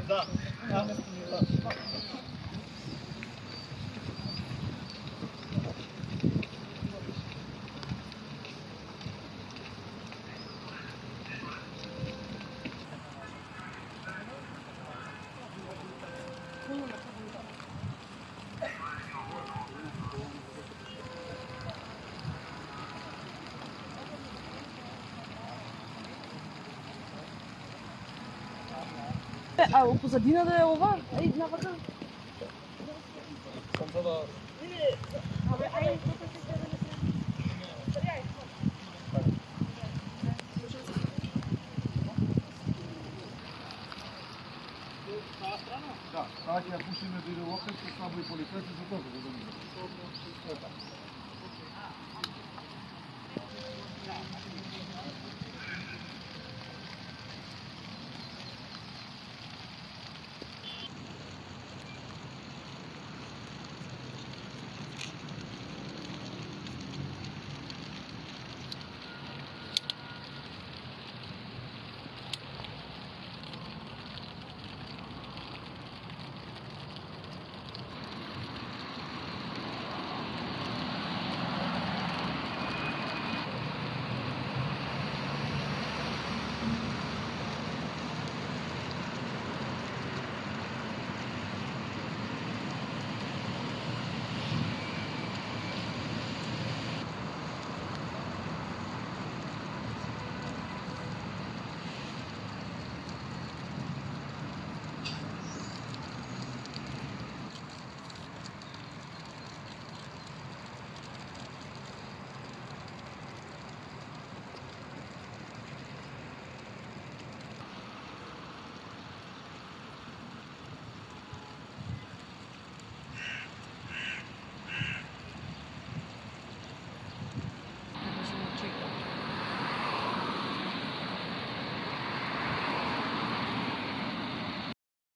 Да. А позадина да е ова? Еј, навака. Сам за да... Абе, ајде, тука се треба да се... Да, сега ќе ја пуштиме да иде локал, ќе слабо и полицајци за тоа, за да види.